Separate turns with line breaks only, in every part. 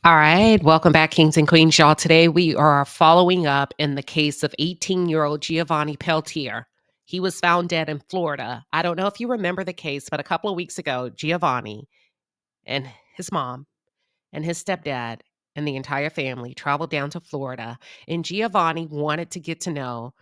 All right, welcome back, Kings and Queens, y'all. Today we are following up in the case of 18-year-old Giovanni Pelletier. He was found dead in Florida. I don't know if you remember the case, but a couple of weeks ago, Giovanni and his mom and his stepdad and the entire family traveled down to Florida, and Giovanni wanted to get to know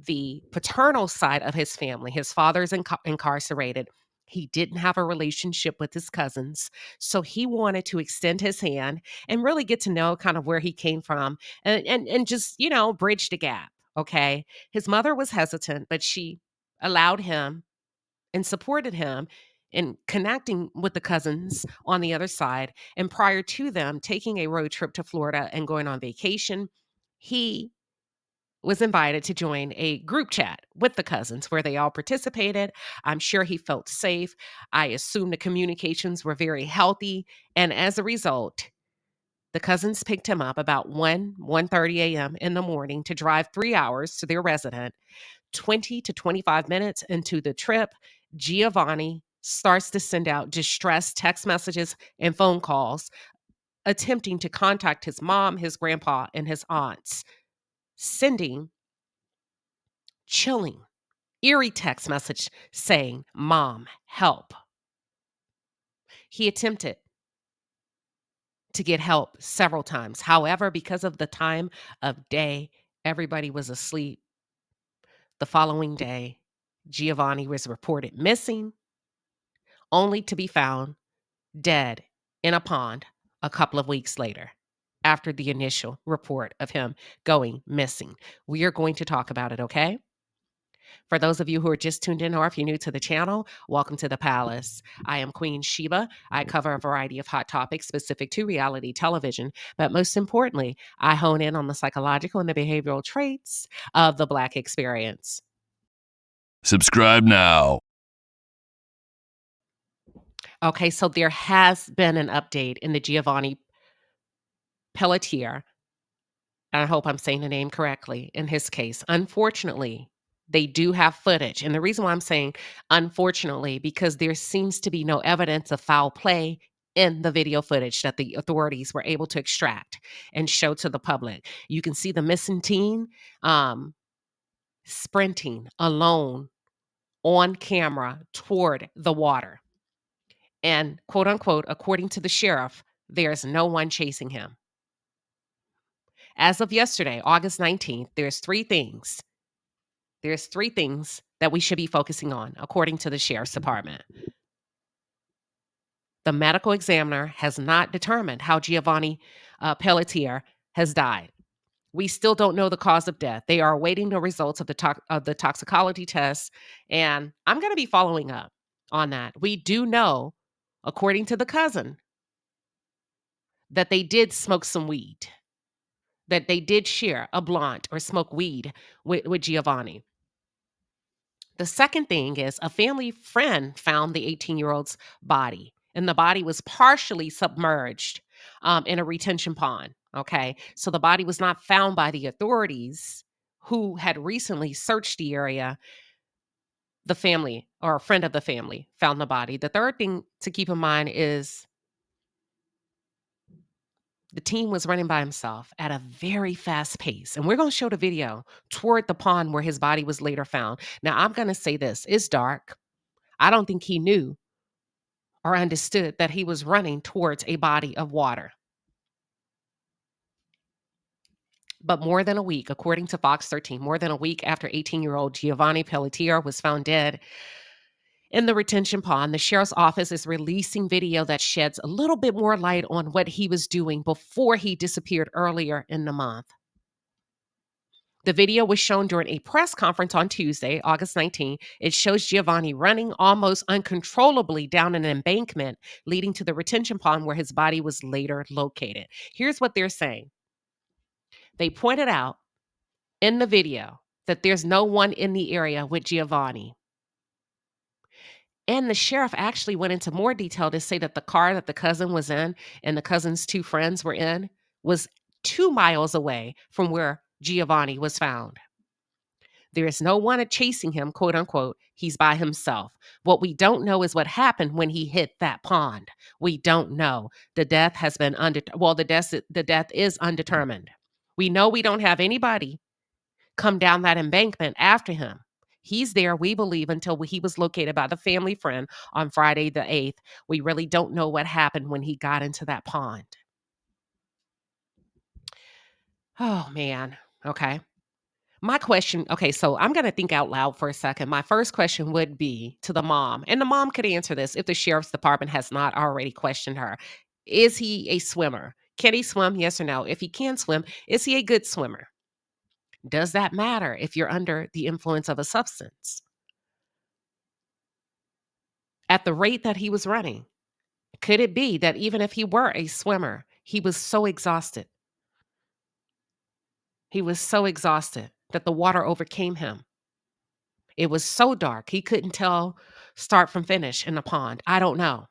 the paternal side of his family. His father's incarcerated. He didn't have a relationship with his cousins. So he wanted to extend his hand and really get to know kind of where he came from and just, bridge the gap. Okay. His mother was hesitant, but she allowed him and supported him in connecting with the cousins on the other side. And prior to them taking a road trip to Florida and going on vacation, he was invited to join a group chat with the cousins where they all participated. I'm sure he felt safe. I assume the communications were very healthy. And as a result, the cousins picked him up about 1:30 a.m. in the morning to drive 3 hours to their residence. 20 to 25 minutes into the trip, Giovanni starts to send out distressed text messages and phone calls, attempting to contact his mom, his grandpa, and his aunts, sending chilling eerie text message saying, "Mom, help." He attempted to get help several times. However, because of the time of day, everybody was asleep. The following day, Giovanni was reported missing, only to be found dead in a pond a couple of weeks later after the initial report of him going missing. We are going to talk about it, okay? For those of you who are just tuned in, or if you're new to the channel, welcome to the palace. I am Queen Sheba. I cover a variety of hot topics specific to reality television, but most importantly, I hone in on the psychological and the behavioral traits of the Black experience.
Subscribe now.
Okay, so there has been an update in the Giovanni Pelletier. I hope I'm saying the name correctly in his case. Unfortunately, they do have footage. And the reason why I'm saying unfortunately, because there seems to be no evidence of foul play in the video footage that the authorities were able to extract and show to the public. You can see the missing teen um, sprinting alone on camera toward the water. And quote unquote, according to the sheriff, there's no one chasing him. As of yesterday, August 19th, there's three things that we should be focusing on, according to the sheriff's department. The medical examiner has not determined how Giovanni Pelletier has died. We still don't know the cause of death. They are awaiting the results of the toxicology test, and I'm going to be following up on that. We do know, according to the cousin, that they did smoke some weed, that they did share a blunt or smoke weed with Giovanni. The second thing is a family friend found the 18-year-old's body, and the body was partially submerged in a retention pond. Okay. So the body was not found by the authorities who had recently searched the area. The family or a friend of the family found the body. The third thing to keep in mind is the teen was running by himself at a very fast pace. And we're going to show the video toward the pond where his body was later found. Now, I'm going to say this, it's dark. I don't think he knew or understood that he was running towards a body of water. But more than a week, according to Fox 13, more than a week after 18-year-old Giovanni Pelletier was found dead in the retention pond, the sheriff's office is releasing video that sheds a little bit more light on what he was doing before he disappeared earlier in the month. The video was shown during a press conference on Tuesday, August 19. It shows Giovanni running almost uncontrollably down an embankment leading to the retention pond where his body was later located. Here's what they're saying. They pointed out in the video that there's no one in the area with Giovanni. And the sheriff actually went into more detail to say that the car that the cousin was in and the cousin's two friends were in was 2 miles away from where Giovanni was found. There is no one chasing him, quote unquote. He's by himself. What we don't know is what happened when he hit that pond. We don't know. The death has been the death is undetermined. We know we don't have anybody come down that embankment after him. He's there, we believe, until he was located by the family friend on Friday the 8th. We really don't know what happened when he got into that pond. Oh, man. Okay. My question, okay, so I'm going to think out loud for a second. My first question would be to the mom, and the mom could answer this if the sheriff's department has not already questioned her. Is he a swimmer? Can he swim? Yes or no? If he can swim, is he a good swimmer? Does that matter if you're under the influence of a substance? At the rate that he was running, could it be that even if he were a swimmer, he was so exhausted? He was so exhausted that the water overcame him. It was so dark, he couldn't tell start from finish in the pond. I don't know.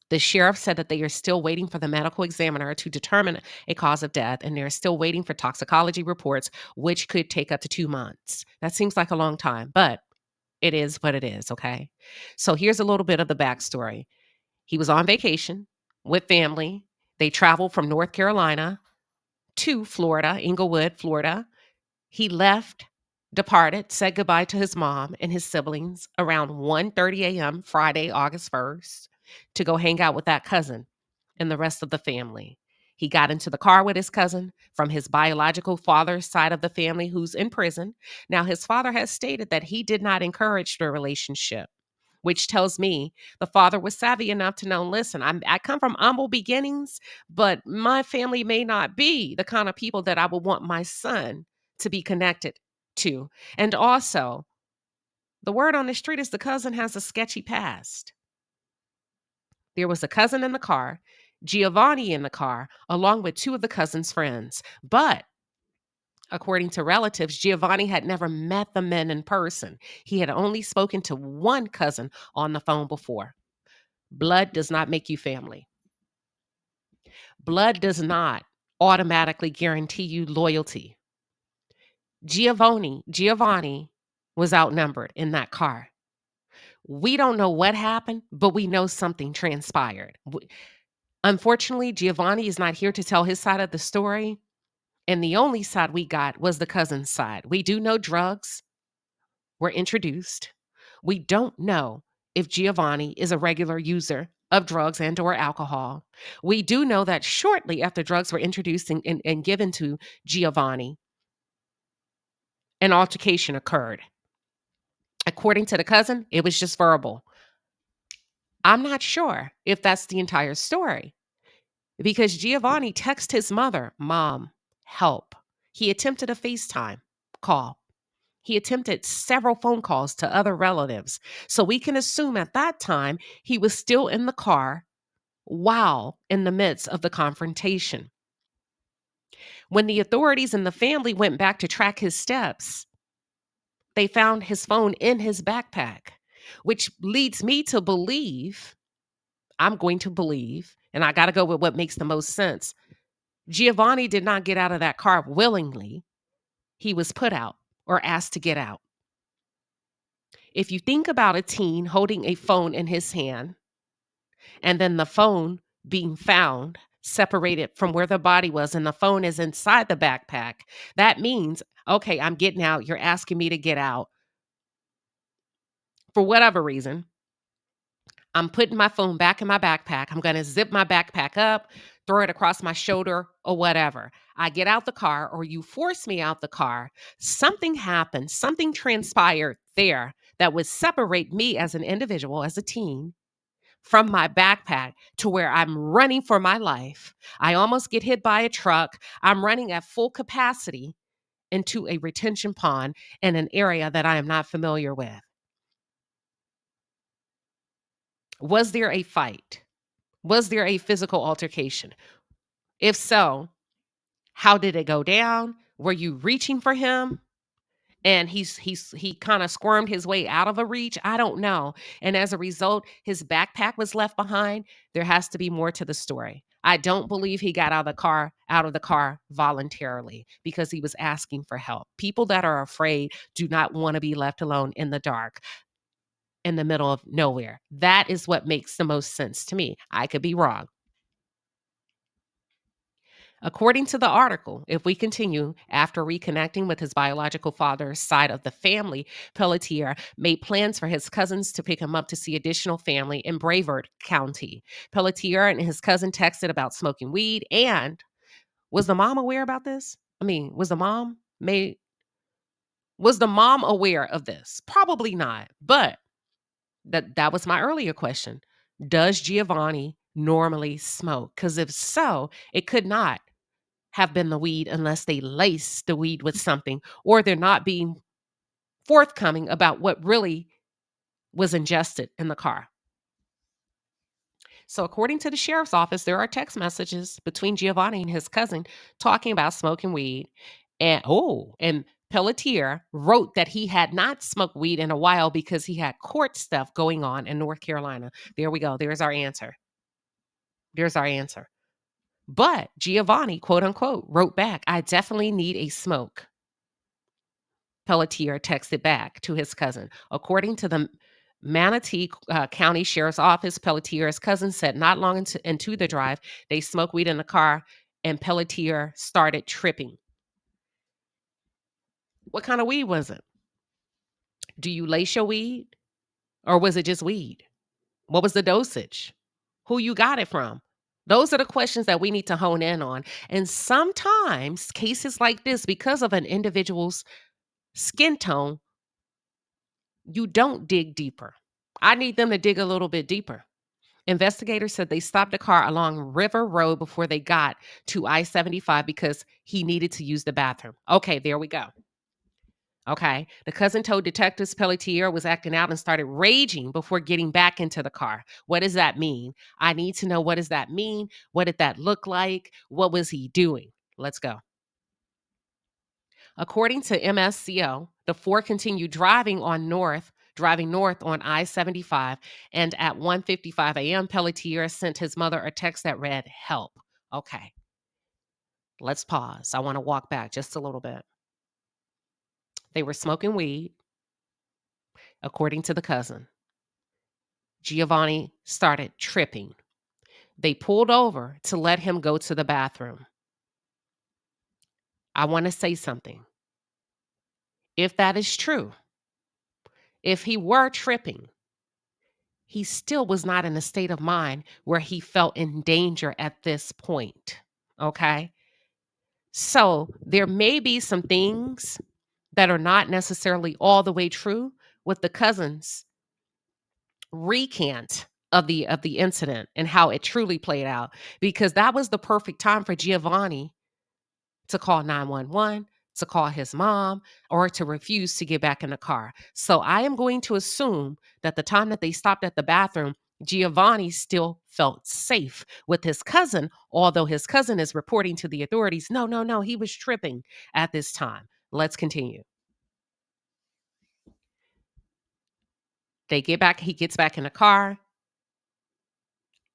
The sheriff said that they are still waiting for the medical examiner to determine a cause of death, and they're still waiting for toxicology reports, which could take up to 2 months. That seems like a long time, but it is what it is, okay? So here's a little bit of the backstory. He was on vacation with family. They traveled from North Carolina to Florida, Inglewood, Florida. He left, departed, said goodbye to his mom and his siblings around 1:30 a.m. Friday, August 1st, to go hang out with that cousin and the rest of the family. He got into the car with his cousin from his biological father's side of the family who's in prison. Now, his father has stated that he did not encourage the relationship, which tells me the father was savvy enough to know, listen, I come from humble beginnings, but my family may not be the kind of people that I would want my son to be connected to. And also, the word on the street is the cousin has a sketchy past. There was a cousin in the car, Giovanni in the car, along with two of the cousin's friends. But according to relatives, Giovanni had never met the men in person. He had only spoken to one cousin on the phone before. Blood does not make you family. Blood does not automatically guarantee you loyalty. Giovanni was outnumbered in that car. We don't know what happened, but we know something transpired. Unfortunately, Giovanni is not here to tell his side of the story. And the only side we got was the cousin's side. We do know drugs were introduced. We don't know if Giovanni is a regular user of drugs and or alcohol. We do know that shortly after drugs were introduced and given to Giovanni, an altercation occurred. According to the cousin, it was just verbal. I'm not sure if that's the entire story because Giovanni texted his mother, Mom, help. He attempted a FaceTime call. He attempted several phone calls to other relatives. So we can assume at that time he was still in the car while in the midst of the confrontation. When the authorities and the family went back to track his steps, they found his phone in his backpack, which leads me to believe, I'm going to believe, and I got to go with what makes the most sense. Giovanni did not get out of that car willingly. He was put out or asked to get out. If you think about a teen holding a phone in his hand and then the phone being found separated from where the body was and the phone is inside the backpack, that means, okay, I'm getting out. You're asking me to get out. For whatever reason, I'm putting my phone back in my backpack. I'm going to zip my backpack up, throw it across my shoulder or whatever. I get out the car or you force me out the car. Something happened. Something transpired there that would separate me as an individual, as a teen, from my backpack to where I'm running for my life. I almost get hit by a truck. I'm running at full capacity into a retention pond in an area that I am not familiar with. Was there a fight? Was there a physical altercation? If so, how did it go down? Were you reaching for him? And he kind of squirmed his way out of a reach. I don't know. And as a result, his backpack was left behind. There has to be more to the story. I don't believe he got out of the car voluntarily because he was asking for help. People that are afraid do not want to be left alone in the dark, in the middle of nowhere. That is what makes the most sense to me. I could be wrong. According to the article, if we continue, after reconnecting with his biological father's side of the family, Pelletier made plans for his cousins to pick him up to see additional family in Brevard County. Pelletier and his cousin texted about smoking weed. And was the mom aware about this? I mean, was the mom aware of this? Probably not. But that was my earlier question. Does Giovanni normally smoke? Because if so, it could not have been the weed unless they lace the weed with something, or they're not being forthcoming about what really was ingested in the car. So, according to the sheriff's office, there are text messages between Giovanni and his cousin talking about smoking weed. And Pelletier wrote that he had not smoked weed in a while because he had court stuff going on in North Carolina. There we go. There's our answer. There's our answer. But Giovanni, quote unquote, wrote back, I definitely need a smoke. Pelletier texted back to his cousin. According to the Manatee County Sheriff's Office, Pelletier's cousin said not long into the drive, they smoked weed in the car and Pelletier started tripping. What kind of weed was it? Do you lace your weed? Or was it just weed? What was the dosage? Who you got it from? Those are the questions that we need to hone in on. And sometimes cases like this, because of an individual's skin tone, you don't dig deeper. I need them to dig a little bit deeper. Investigators said they stopped the car along River Road before they got to I-75 because he needed to use the bathroom. Okay, there we go. Okay. The cousin told detectives Pelletier was acting out and started raging before getting back into the car. What does that mean? I need to know, what does that mean? What did that look like? What was he doing? Let's go. According to MSCO, the four continued driving north on I-75, and at 1:55 a.m., Pelletier sent his mother a text that read, help. Okay, let's pause. I want to walk back just a little bit. They were smoking weed, according to the cousin. Giovanni started tripping. They pulled over to let him go to the bathroom. I want to say something. If that is true, if he were tripping, he still was not in a state of mind where he felt in danger at this point. Okay. So there may be some things that are not necessarily all the way true with the cousin's recant of the incident and how it truly played out, because that was the perfect time for Giovanni to call 911, to call his mom, or to refuse to get back in the car. So I am going to assume that the time that they stopped at the bathroom, Giovanni still felt safe with his cousin, although his cousin is reporting to the authorities, no, no, no, he was tripping at this time. Let's continue. He gets back in the car.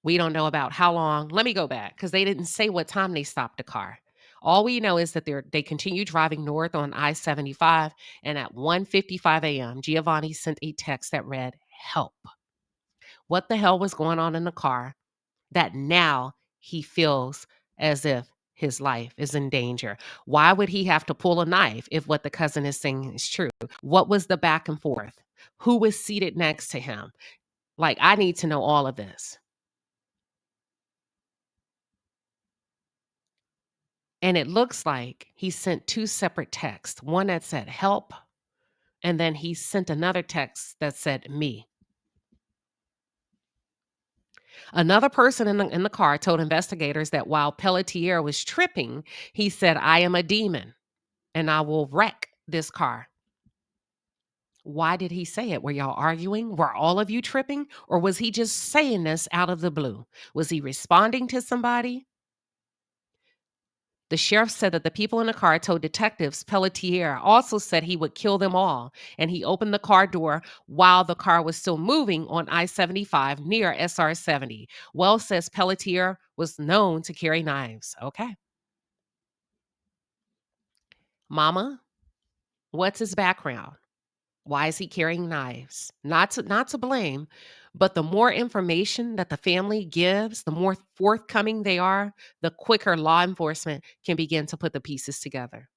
We don't know about how long. Let me go back because they didn't say what time they stopped the car. All we know is that they continue driving north on I-75, and at 1:55 a.m., Giovanni sent a text that read, help. What the hell was going on in the car that now he feels as if his life is in danger? Why would he have to pull a knife if what the cousin is saying is true? What was the back and forth? Who was seated next to him? Like, I need to know all of this. And it looks like he sent two separate texts, one that said help, and then he sent another text that said me. Another person in the car told investigators that while Pelletier was tripping, he said, I am a demon and I will wreck this car. Why did he say it? Were y'all arguing? Were all of you tripping? Or was he just saying this out of the blue? Was he responding to somebody? The sheriff said that the people in the car told detectives Pelletier also said he would kill them all, and he opened the car door while the car was still moving on I-75 near SR 70. Wells says Pelletier was known to carry knives. Okay. Mama, what's his background? Why is he carrying knives? Not to blame, but the more information that the family gives, the more forthcoming they are, the quicker law enforcement can begin to put the pieces together.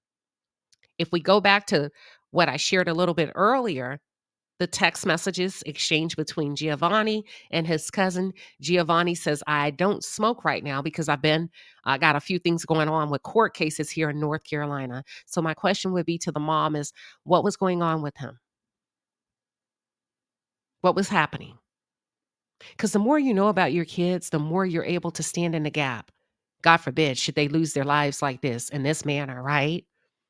If we go back to what I shared a little bit earlier, the text messages exchanged between Giovanni and his cousin. Giovanni says, I don't smoke right now because I got a few things going on with court cases here in North Carolina. So my question would be to the mom is, what was going on with him? What was happening? Because the more you know about your kids, the more you're able to stand in the gap. God forbid, should they lose their lives like this in this manner, right?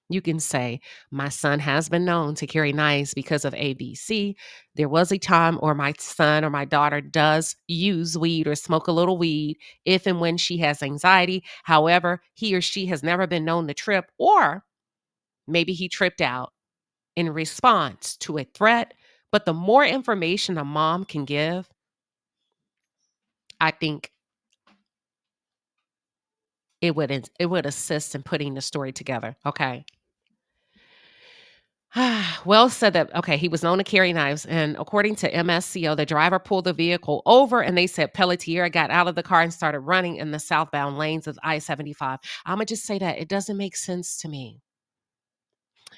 You can say, my son has been known to carry knives because of ABC. There was a time, or my son or my daughter does use weed or smoke a little weed if and when she has anxiety. However, he or she has never been known to trip, or maybe he tripped out in response to a threat. But the more information a mom can give, I think it would assist in putting the story together. Okay. Wells said that, okay, he was known to carry knives. And according to MSCO, the driver pulled the vehicle over and they said Pelletier got out of the car and started running in the southbound lanes of I-75. I'm going to just say that it doesn't make sense to me.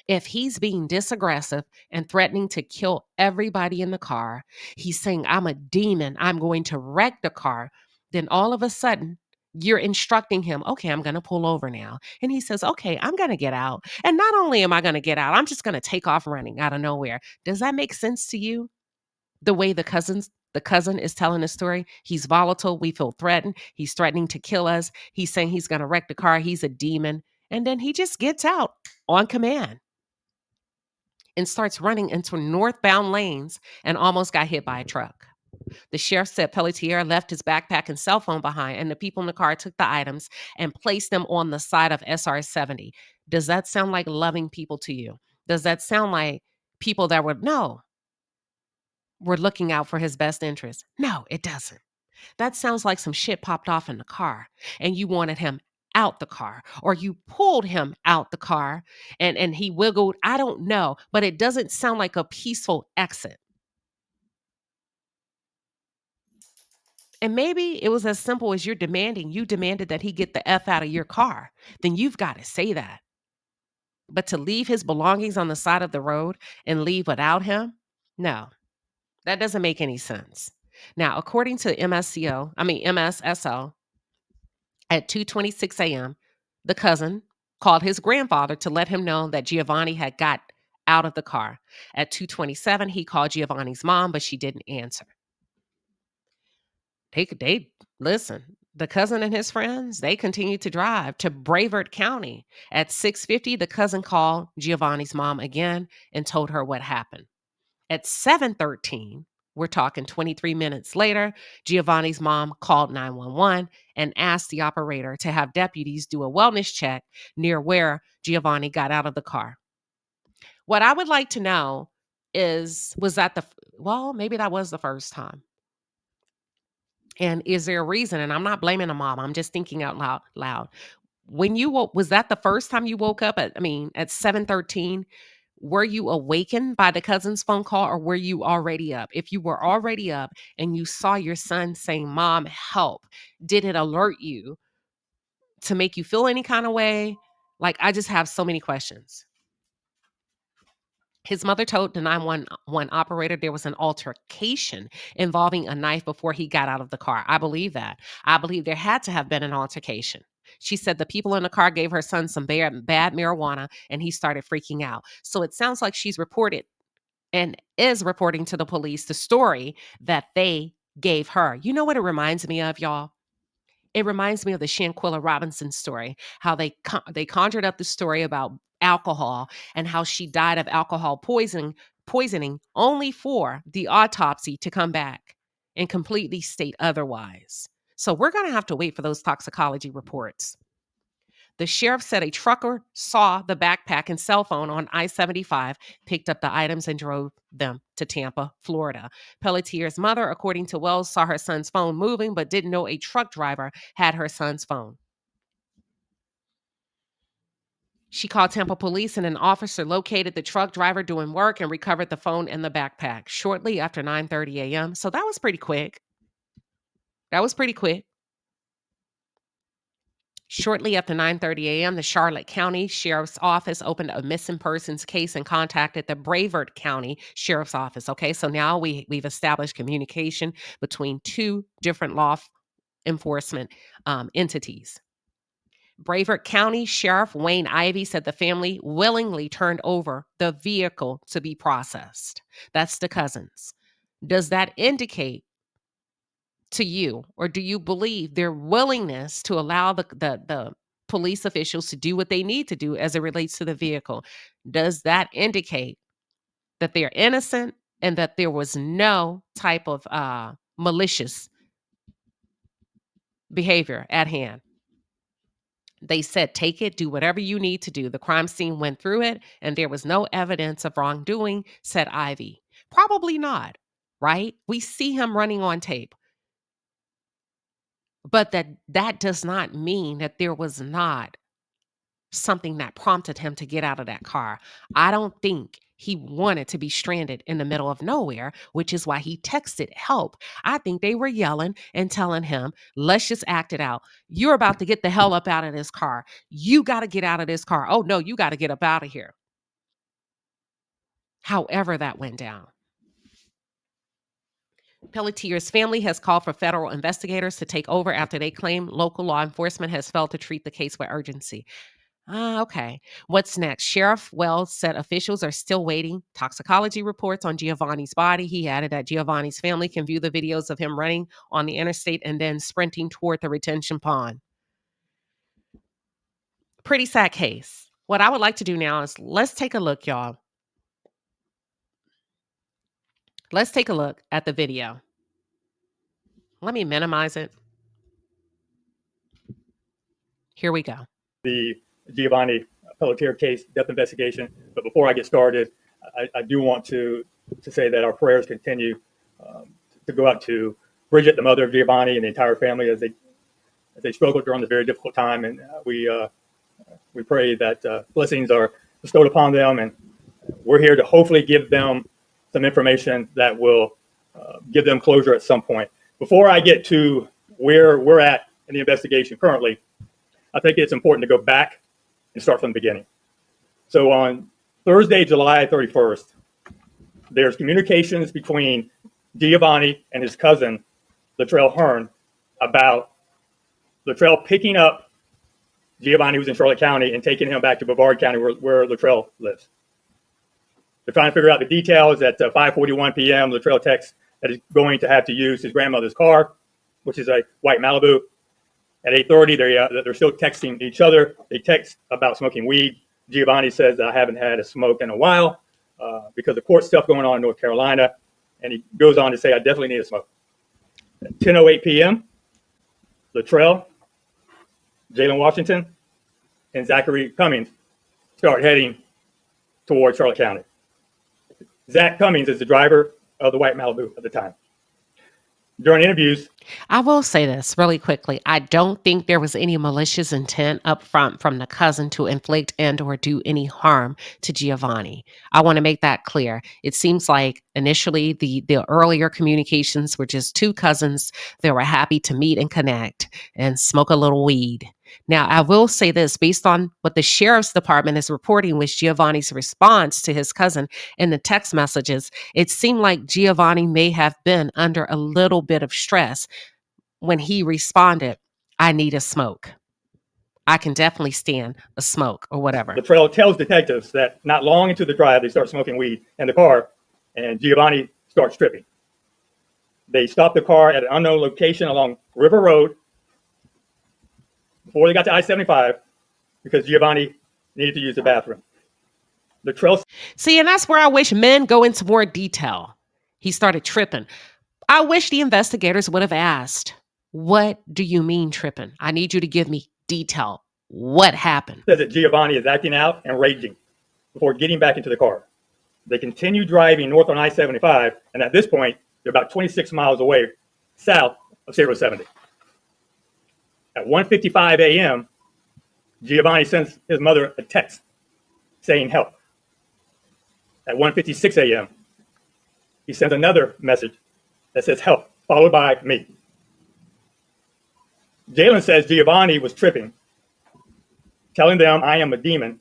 If he's being disaggressive and threatening to kill everybody in the car, he's saying, I'm a demon, I'm going to wreck the car, then all of a sudden, you're instructing him, okay, I'm going to pull over now. And he says, okay, I'm going to get out. And not only am I going to get out, I'm just going to take off running out of nowhere. Does that make sense to you? The way the cousin is telling the story, he's volatile. We feel threatened. He's threatening to kill us. He's saying he's going to wreck the car. He's a demon. And then he just gets out on command and starts running into northbound lanes and almost got hit by a truck. The sheriff said Pelletier left his backpack and cell phone behind, and the people in the car took the items and placed them on the side of SR 70. Does that sound like loving people to you? Does that sound like people that were looking out for his best interest? No, it doesn't. That sounds like some shit popped off in the car and you wanted him out the car, or you pulled him out the car and he wiggled. I don't know, but it doesn't sound like a peaceful exit. And maybe it was as simple as you demanded that he get the F out of your car. Then you've got to say that. But to leave his belongings on the side of the road and leave without him? No, that doesn't make any sense. Now, according to MSSO, at 2:26 a.m., the cousin called his grandfather to let him know that Giovanni had got out of the car. At 2:27, he called Giovanni's mom, but she didn't answer. They listen. The cousin and his friends, they continued to drive to Brevard County. At 6:50, the cousin called Giovanni's mom again and told her what happened. At 7:13, we're talking 23 minutes later, Giovanni's mom called 911 and asked the operator to have deputies do a wellness check near where Giovanni got out of the car. What I would like to know is, was that well, maybe that was the first time. And is there a reason? And I'm not blaming the mom. I'm just thinking out loud. When you woke, was that the first time you woke up at 7:13? Were you awakened by the cousin's phone call, or were you already up? If you were already up and you saw your son saying, Mom, help, did it alert you to make you feel any kind of way? Like, I just have so many questions. His mother told the 911 operator there was an altercation involving a knife before he got out of the car. I believe that. I believe there had to have been an altercation. She said the people in the car gave her son some bad marijuana and he started freaking out. So it sounds like she's reported and is reporting to the police the story that they gave her. You know what it reminds me of, y'all? It reminds me of the Shanquilla Robinson story, how they conjured up the story about alcohol and how she died of alcohol poisoning only for the autopsy to come back and completely state otherwise. So we're going to have to wait for those toxicology reports. The sheriff said a trucker saw the backpack and cell phone on I-75, picked up the items, and drove them to Tampa, Florida. Pelletier's mother, according to Wells, saw her son's phone moving but didn't know a truck driver had her son's phone. She called Tampa police, and an officer located the truck driver doing work and recovered the phone and the backpack shortly after 9:30 a.m. So that was pretty quick. That was pretty quick. Shortly after 9:30 a.m., the Charlotte County Sheriff's Office opened a missing persons case and contacted the Brevard County Sheriff's Office. Okay, so now we've established communication between two different law enforcement entities. Brevard County Sheriff Wayne Ivey said the family willingly turned over the vehicle to be processed. That's the cousins. Does that indicate to you, or do you believe their willingness to allow the police officials to do what they need to do as it relates to the vehicle? Does that indicate that they're innocent and that there was no type of malicious behavior at hand? They said, take it, do whatever you need to do. The crime scene went through it, and there was no evidence of wrongdoing, said Ivy. Probably not, right? We see him running on tape. But that does not mean that there was not something that prompted him to get out of that car. I don't think he wanted to be stranded in the middle of nowhere, which is why he texted help. I think they were yelling and telling him, let's just act it out. You're about to get the hell up out of this car. You got to get out of this car. Oh, no, you got to get up out of here. However that went down. Pelletier's family has called for federal investigators to take over after they claim local law enforcement has failed to treat the case with urgency. Okay. What's next? Sheriff Wells said officials are still waiting toxicology reports on Giovanni's body. He added that Giovanni's family can view the videos of him running on the interstate and then sprinting toward the retention pond. Pretty sad case. What I would like to do now is let's take a look, y'all. Let's take a look at the video. Let me minimize it. Here we go.
The Giovanni Pelletier case, death investigation. But before I get started, I do want to say that our prayers continue to go out to Bridget, the mother of Giovanni, and the entire family as they struggle during the very difficult time. And we pray that blessings are bestowed upon them, and we're here to hopefully give them some information that will give them closure at some point. Before I get to where we're at in the investigation currently, I think it's important to go back and start from the beginning. So on Thursday, July 31st, there's communications between Giovanni and his cousin, Latrell Hearn, about Latrell picking up Giovanni, who's in Charlotte County, and taking him back to Brevard County, where Latrell lives. They're trying to figure out the details. At 5:41 p.m., Latrell texts that he's going to have to use his grandmother's car, which is a white Malibu. At 8:30, they're still texting each other. They text about smoking weed. Giovanni says, I haven't had a smoke in a while because of court stuff going on in North Carolina. And he goes on to say, I definitely need a smoke. At 10:08 p.m., Latrell, Jalen Washington, and Zachary Cummings start heading toward Charlotte County. Zach Cummings is the driver of the white Malibu at the time. During interviews,
I will say this really quickly. I don't think there was any malicious intent up front from the cousin to inflict and or do any harm to Giovanni. I want to make that clear. It seems like initially the earlier communications were just two cousins that were happy to meet and connect and smoke a little weed. Now, I will say this, based on what the sheriff's department is reporting was Giovanni's response to his cousin in the text messages, it seemed like Giovanni may have been under a little bit of stress when he responded, I need a smoke. I can definitely stand a smoke or whatever.
Latrell tells detectives that not long into the drive, they start smoking weed in the car, and Giovanni starts tripping. They stop the car at an unknown location along River Road before they got to I-75 because Giovanni needed to use the bathroom. Latrell.
See, and that's where I wish men go into more detail. He started tripping. I wish the investigators would have asked, what do you mean tripping? I need you to give me detail. What happened?
Says that Giovanni is acting out and raging before getting back into the car. They continue driving north on I-75, and at this point, they're about 26 miles away south of State Road 70. At 1:55 a.m., Giovanni sends his mother a text saying help. At 1:56 a.m., he sends another message that says help, followed by me. Jalen says Giovanni was tripping, telling them I am a demon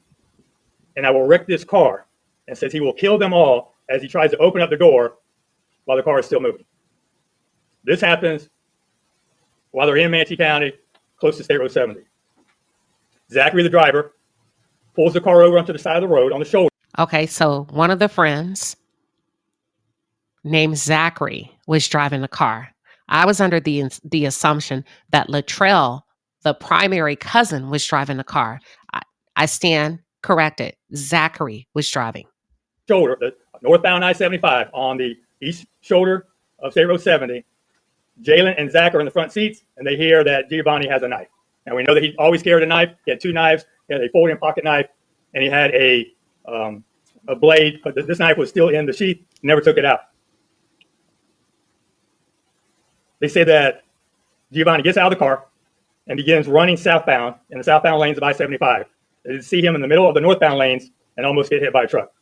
and I will wreck this car, and says he will kill them all as he tries to open up the door while the car is still moving. This happens while they're in Manatee County, close to State Road 70. Zachary, the driver, pulls the car over onto the side of the road on the shoulder.
Okay, so one of the friends named Zachary was driving the car. I was under the assumption that Latrell, the primary cousin, was driving the car. I stand corrected. Zachary was driving.
Shoulder, the northbound I-75 on the east shoulder of State Road 70. Jalen and Zach are in the front seats, and they hear that Giovanni has a knife. And we know that he always carried a knife. He had two knives. He had a folding pocket knife, and he had a blade, but this knife was still in the sheath. Never took it out. They say that Giovanni gets out of the car and begins running southbound in the southbound lanes of I-75. They see him in the middle of the northbound lanes and almost get hit by a truck.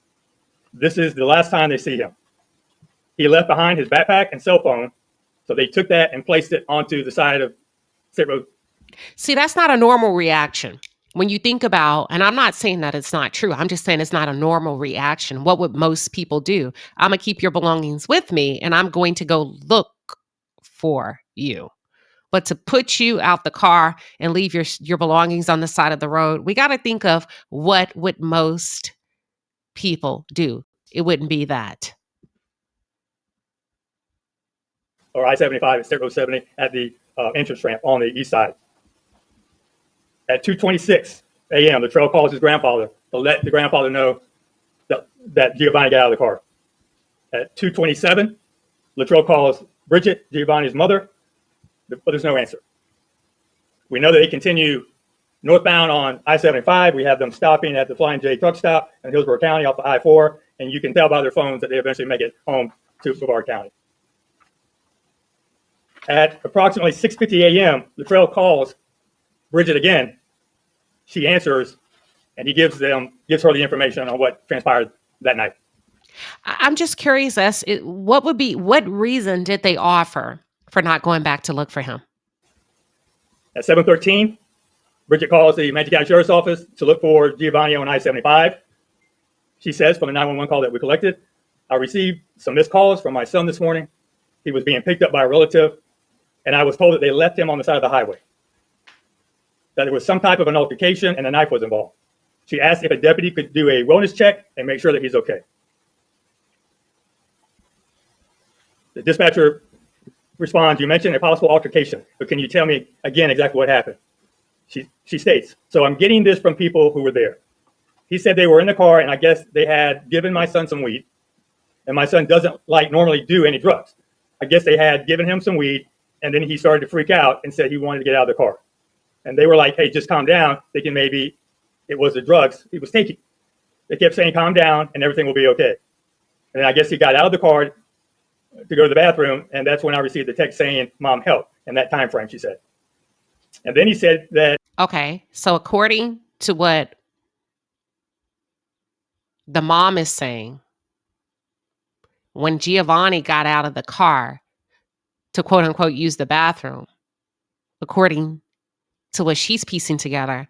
This is the last time they see him. He left behind his backpack and cell phone, so they took that and placed it onto the side of State Road.
See, that's not a normal reaction. When you think about, and I'm not saying that it's not true, I'm just saying it's not a normal reaction. What would most people do? I'm going to keep your belongings with me, and I'm going to go look for you. But to put you out the car and leave your belongings on the side of the road, we got to think of what would most people do. It wouldn't be that.
Or I-75 at State Road 70 at the entrance ramp on the east side. At 2:26 a.m., Latrell calls his grandfather to let the grandfather know that Giovanni got out of the car. At 2:27, Latrell calls Bridget, Giovanni's mother, but there's no answer. We know that they continue northbound on I-75. We have them stopping at the Flying J truck stop in Hillsborough County off the I-4, and you can tell by their phones that they eventually make it home to Brevard County. At approximately 6:50 a.m., Latrell calls Bridget again. She answers, and he gives her the information on what transpired that night.
I'm just curious what reason did they offer for not going back to look for him?
At 7:13, Bridget calls the Manatee County Sheriff's Office to look for Giovanni on I-75. She says, from the 911 call that we collected, I received some missed calls from my son this morning. He was being picked up by a relative, and I was told that they left him on the side of the highway, that there was some type of an altercation and a knife was involved. She asked if a deputy could do a wellness check and make sure that he's okay. The dispatcher responds, you mentioned a possible altercation, but can you tell me again exactly what happened? She states, so I'm getting this from people who were there. He said they were in the car, and I guess they had given my son some weed, and my son doesn't normally do any drugs. I guess they had given him some weed, and then he started to freak out and said he wanted to get out of the car. And they were like, hey, just calm down, thinking maybe it was the drugs he was taking. They kept saying, calm down, and everything will be okay. And I guess he got out of the car to go to the bathroom, and that's when I received the text saying, Mom, help, in that time frame, she said. And then he said that...
Okay, so according to what the mom is saying, when Giovanni got out of the car to quote unquote use the bathroom, according to what she's piecing together,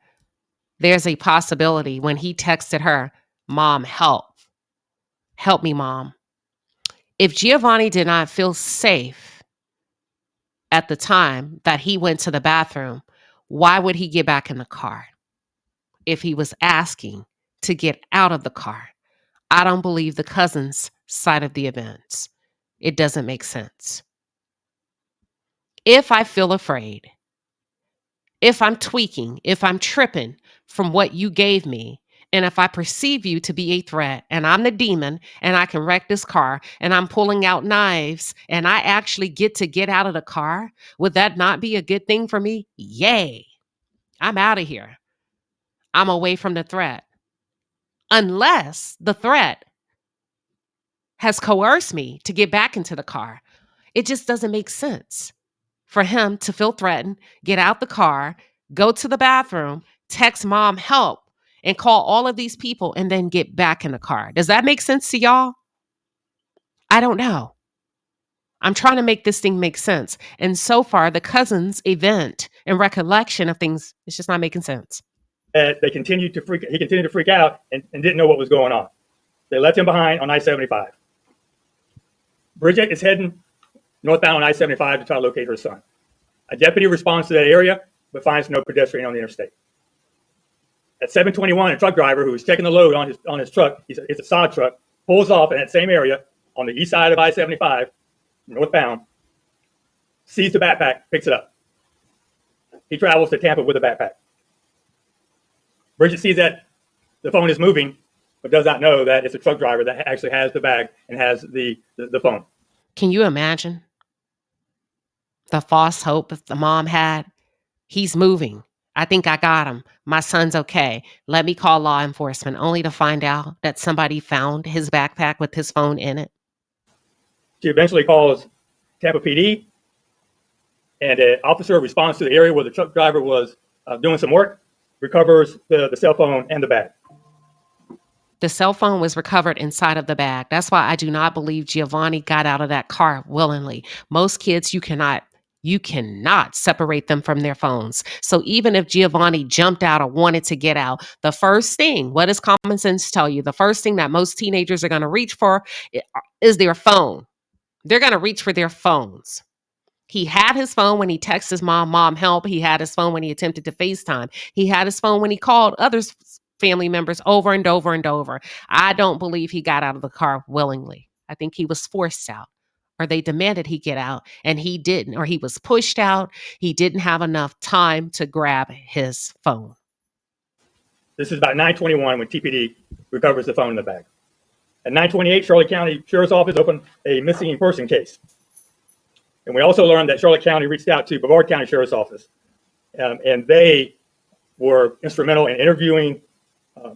there's a possibility when he texted her, Mom, help me, Mom. If Giovanni did not feel safe at the time that he went to the bathroom, why would he get back in the car if he was asking to get out of the car? I don't believe the cousin's side of the events. It doesn't make sense. If I feel afraid, if I'm tweaking, if I'm tripping from what you gave me, and if I perceive you to be a threat and I'm the demon and I can wreck this car and I'm pulling out knives and I actually get out of the car, would that not be a good thing for me? Yay. I'm out of here. I'm away from the threat. Unless the threat has coerced me to get back into the car. It just doesn't make sense for him to feel threatened, get out the car, go to the bathroom, text mom help, and call all of these people and then get back in the car. Does that make sense to y'all? I don't know. I'm trying to make this thing make sense. And so far, the cousin's event and recollection of things, it's just not making sense.
He continued to freak out and didn't know what was going on. They left him behind on I-75. Bridget is heading northbound on I-75 to try to locate her son. A deputy responds to that area, but finds no pedestrian on the interstate. At 7:21, a truck driver who was checking the load on his truck, it's a sod truck, pulls off in that same area on the east side of I-75, northbound, sees the backpack, picks it up. He travels to Tampa with the backpack. Bridget sees that the phone is moving, but does not know that it's a truck driver that actually has the bag and has the phone.
Can you imagine the false hope that the mom had? He's moving. I think I got him. My son's okay. Let me call law enforcement, only to find out that somebody found his backpack with his phone in it.
She eventually calls Tampa PD, and an officer responds to the area where the truck driver was doing some work, recovers the cell phone and the bag.
The cell phone was recovered inside of the bag. That's why I do not believe Giovanni got out of that car willingly. Most kids, you cannot separate them from their phones. So even if Giovanni jumped out or wanted to get out, the first thing, what does common sense tell you? The first thing that most teenagers are going to reach for is their phone. They're going to reach for their phones. He had his phone when he texted his mom help. He had his phone when he attempted to FaceTime. He had his phone when he called others family members over and over and over. I don't believe he got out of the car willingly. I think he was forced out, or they demanded he get out and he didn't, or he was pushed out. He didn't have enough time to grab his phone.
This is about 9:21 when TPD recovers the phone in the bag. At 9:28, Charlotte County Sheriff's Office opened a missing person case. And we also learned that Charlotte County reached out to Brevard County Sheriff's Office, and they were instrumental in interviewing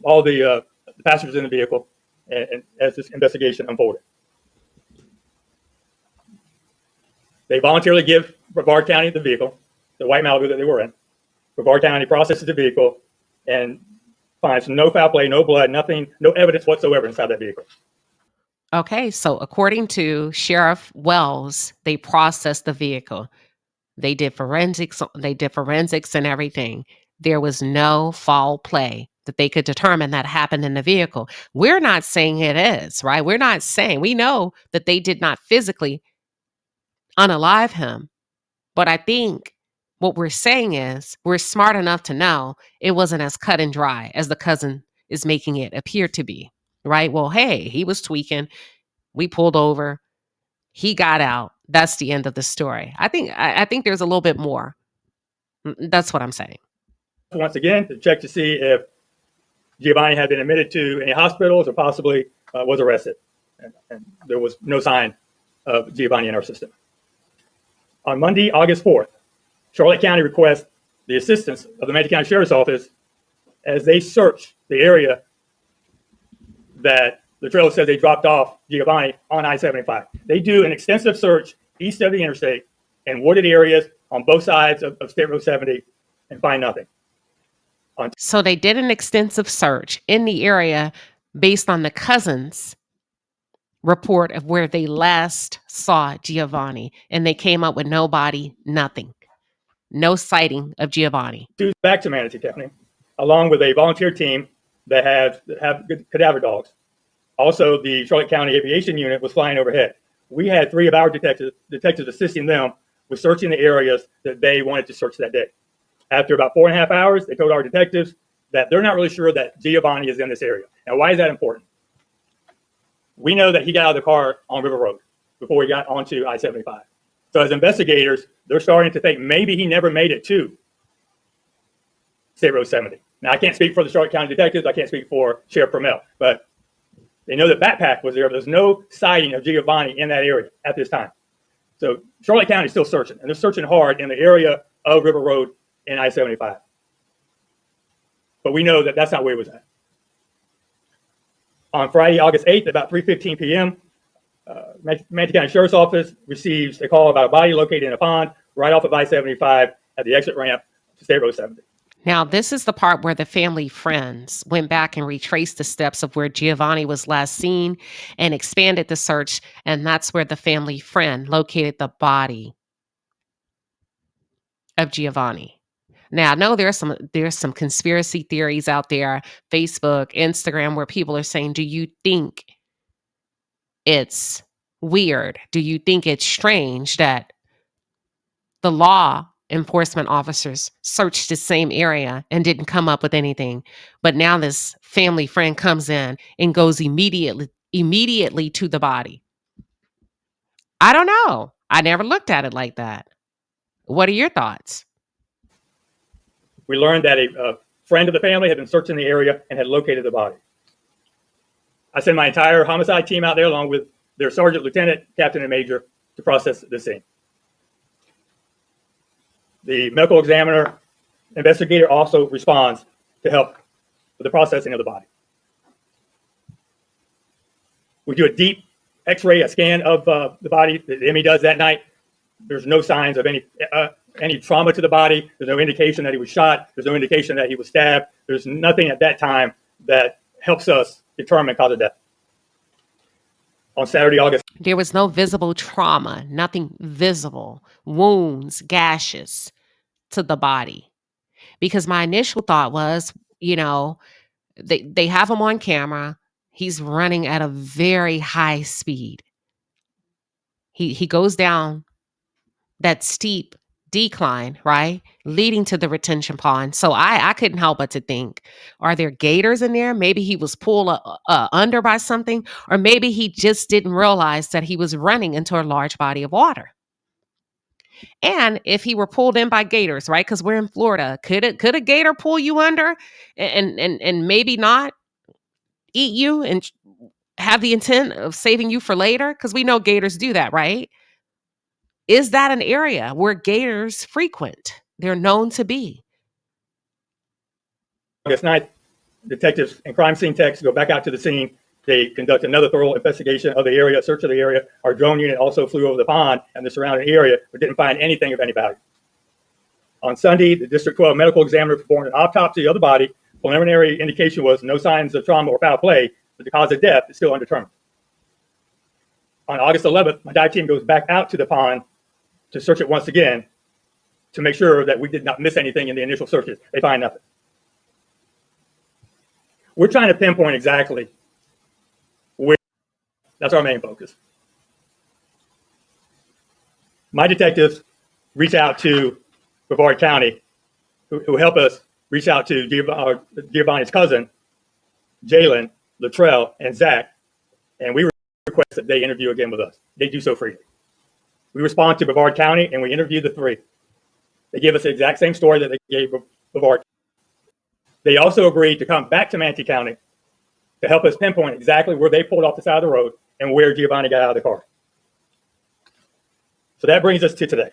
all the passengers in the vehicle and as this investigation unfolded. They voluntarily give Brevard County the vehicle, the white Malibu that they were in. Brevard County processes the vehicle and finds no foul play, no blood, nothing, no evidence whatsoever inside that vehicle.
Okay, so according to Sheriff Wells, they processed the vehicle. They did forensics and everything. There was no foul play that they could determine that happened in the vehicle. We're not saying it is, right? We're not saying, we know that they did not physically unalive him. But I think what we're saying is we're smart enough to know it wasn't as cut and dry as the cousin is making it appear to be, right? Well, hey, he was tweaking. We pulled over. He got out. That's the end of the story. I think there's a little bit more. That's what I'm saying.
Once again, to check to see if Giovanni had been admitted to any hospitals or possibly was arrested. And there was no sign of Giovanni in our system. On Monday, August 4th, Charlotte County requests the assistance of the Manatee County Sheriff's Office as they search the area that the trailer says they dropped off Giovanni on I-75. They do an extensive search east of the interstate and wooded areas on both sides of State Road 70 and find nothing.
So they did an extensive search in the area based on the cousin's report of where they last saw Giovanni, and they came up with no body, nothing. No sighting of Giovanni.
Back to Manatee County, along with a volunteer team that have good cadaver dogs. Also, the Charlotte County Aviation Unit was flying overhead. We had 3 of our detectives assisting them with searching the areas that they wanted to search that day. After about 4.5 hours, they told our detectives that they're not really sure that Giovanni is in this area. Now, why is that important? We know that he got out of the car on River Road before he got onto I-75. So as investigators, they're starting to think maybe he never made it to State Road 70. Now, I can't speak for the Charlotte County detectives. I can't speak for Sheriff Permel, but they know that backpack was there. There's no sighting of Giovanni in that area at this time. So Charlotte County is still searching, and they're searching hard in the area of River Road and I-75. but we know that that's not where it was at. On Friday, August 8th, at about 3:15 p.m., Manatee County Sheriff's Office receives a call about a body located in a pond right off of I-75 at the exit ramp to State Road 70.
Now, this is the part where the family friends went back and retraced the steps of where Giovanni was last seen and expanded the search, and that's where the family friend located the body of Giovanni. Now, I know there's some conspiracy theories out there, Facebook, Instagram, where people are saying, do you think it's weird? Do you think it's strange that the law enforcement officers searched the same area and didn't come up with anything, but now this family friend comes in and goes immediately to the body? I don't know. I never looked at it like that. What are your thoughts?
We learned that a friend of the family had been searching the area and had located the body. I sent my entire homicide team out there along with their sergeant, lieutenant, captain, and major to process the scene. The medical examiner investigator also responds to help with the processing of the body. We do a deep x-ray, a scan of the body. The ME does that night. There's no signs of any trauma to the body. There's no indication that he was shot. There's no indication that he was stabbed. There's nothing at that time that helps us determine cause of death. On Saturday, August.
There was no visible trauma, nothing visible, wounds, gashes to the body. Because my initial thought was, they have him on camera. He's running at a very high speed. He goes down that steep decline, right, leading to the retention pond. So I couldn't help but to think, are there gators in there? Maybe he was pulled under by something, or maybe he just didn't realize that he was running into a large body of water. And if he were pulled in by gators, right, because we're in Florida, could a gator pull you under and maybe not eat you and have the intent of saving you for later? Because we know gators do that, right? Is that an area where gators frequent? They're known to be.
August 9th, detectives and crime scene techs go back out to the scene. They conduct another thorough investigation of the area, search of the area. Our drone unit also flew over the pond and the surrounding area, but didn't find anything of any value. On Sunday, the District 12 medical examiner performed an autopsy of the body. Preliminary indication was no signs of trauma or foul play, but the cause of death is still undetermined. On August 11th, my dive team goes back out to the pond to search it once again to make sure that we did not miss anything in the initial searches. They find nothing. We're trying to pinpoint exactly where. That's our main focus. My detectives reach out to Brevard County, who help us reach out to Giovanni's cousin, Jalen, Latrell, and Zach, and we request that they interview again with us. They do so freely. We respond to Brevard County, and we interview the three. They give us the exact same story that they gave Brevard. They also agreed to come back to Manatee County to help us pinpoint exactly where they pulled off the side of the road and where Giovanni got out of the car. So that brings us to today.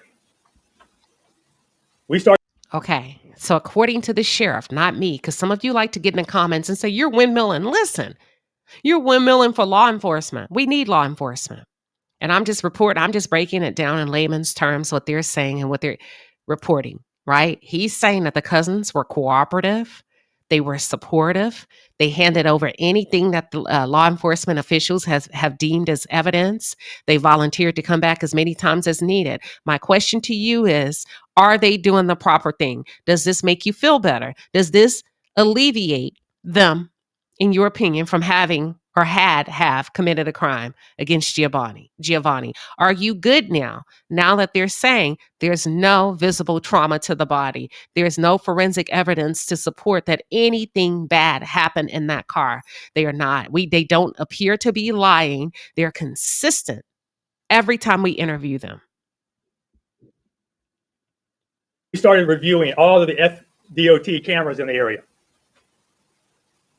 Okay, so according to the sheriff, not me, because some of you like to get in the comments and say, you're windmilling. Listen, you're windmilling for law enforcement. We need law enforcement. And I'm just breaking it down in layman's terms, what they're saying and what they're reporting, right? He's saying that the cousins were cooperative. They were supportive. They handed over anything that the law enforcement officials have deemed as evidence. They volunteered to come back as many times as needed. My question to you is, are they doing the proper thing? Does this make you feel better? Does this alleviate them, in your opinion, from having or have committed a crime against Giovanni? Are you good now that they're saying there's no visible trauma to the body? There's no forensic evidence to support that anything bad happened in that car. They are not. They don't appear to be lying. They're consistent every time we interview them.
We started reviewing all of the FDOT cameras in the area.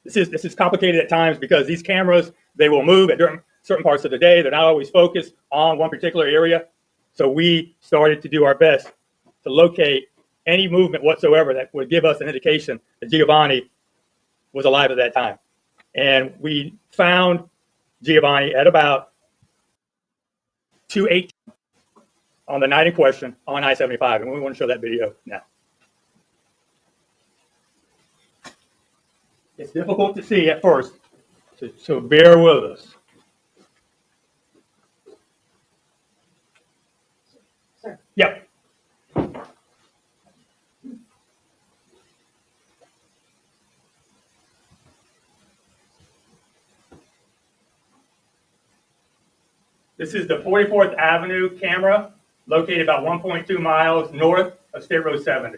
This is complicated at times because these cameras, they will move at certain parts of the day. They're not always focused on one particular area. So we started to do our best to locate any movement whatsoever that would give us an indication that Giovanni was alive at that time. And we found Giovanni at about 2:18 on the night in question on I-75. And we want to show that video now. It's difficult to see at first, so bear with us.
Sir.
Yep. This is the 44th Avenue camera, located about 1.2 miles north of State Road 70.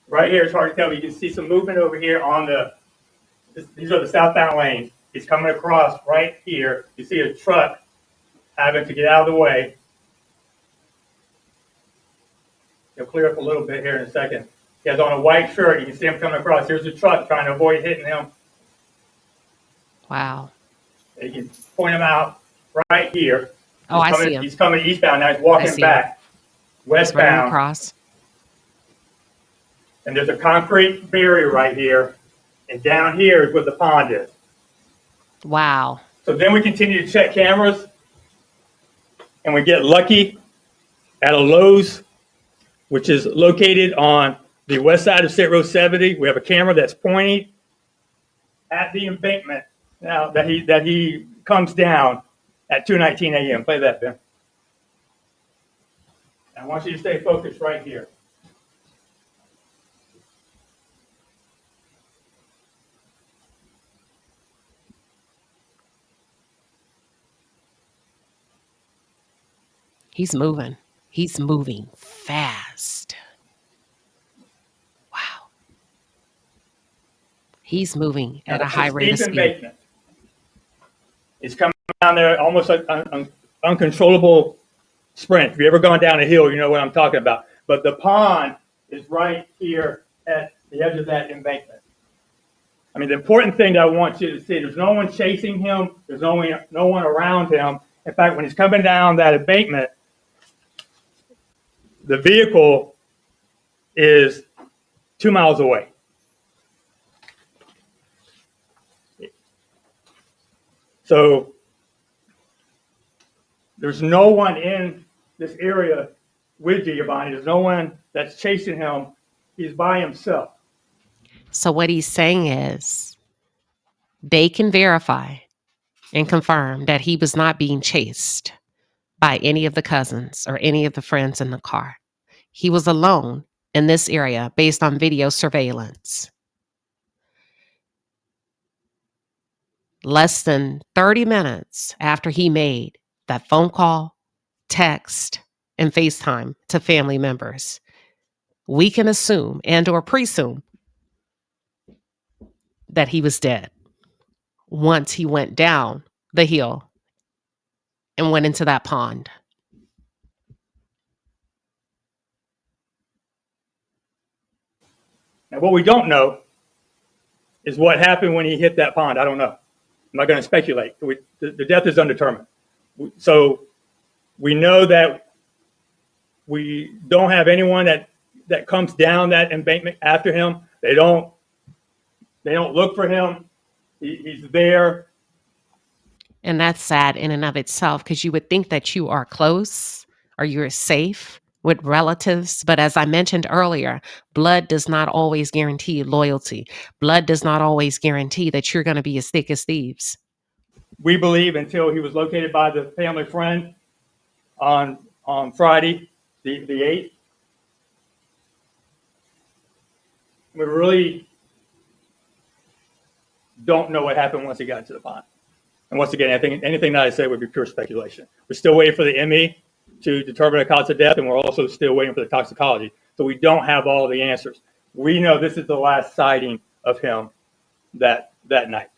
Right here, it's hard to tell, but you can see some movement over here on these are the southbound lanes. He's coming across right here. You see a truck having to get out of the way. He'll clear up a little bit here in a second. He has on a white shirt. You can see him coming across. Here's a truck trying to avoid hitting him.
Wow.
You can point him out right here.
Oh, I see him.
He's coming eastbound now. He's walking back westbound.
Across.
And there's a concrete barrier right here. And down here is where the pond is.
Wow.
So then we continue to check cameras. And we get lucky at a Lowe's, which is located on the west side of State Road 70. We have a camera that's pointing at the embankment now that he comes down at 2:19 a.m. Play that, Ben. I want you to stay focused right here.
He's moving. He's moving fast. Wow. He's moving at a high rate of speed.
Embankment. It's coming down there almost like an uncontrollable sprint. If you've ever gone down a hill, you know what I'm talking about. But the pond is right here at the edge of that embankment. I mean, the important thing that I want you to see, there's no one chasing him. There's no one around him. In fact, when he's coming down that embankment, the vehicle is 2 miles away. So there's no one in this area with Giovanni. There's no one that's chasing him. He's by himself.
So what he's saying is they can verify and confirm that he was not being chased by any of the cousins or any of the friends in the car. He was alone in this area based on video surveillance. Less than 30 minutes after he made that phone call, text, and FaceTime to family members, we can assume and or presume that he was dead once he went down the hill and went into that pond.
Now, what we don't know is what happened when he hit that pond. I don't know. I'm not going to speculate. The death is undetermined. So we know that we don't have anyone that comes down that embankment after him. They don't look for him. He's there.
And that's sad in and of itself, because you would think that you are close or you're safe with relatives. But as I mentioned earlier, blood does not always guarantee loyalty. Blood does not always guarantee that you're going to be as thick as thieves.
We believe until he was located by the family friend on Friday, the 8th. We really don't know what happened once he got to the pond. And once again, I think anything that I say would be pure speculation. We're still waiting for the ME to determine the cause of death, and we're also still waiting for the toxicology. So we don't have all the answers. We know this is the last sighting of him that night.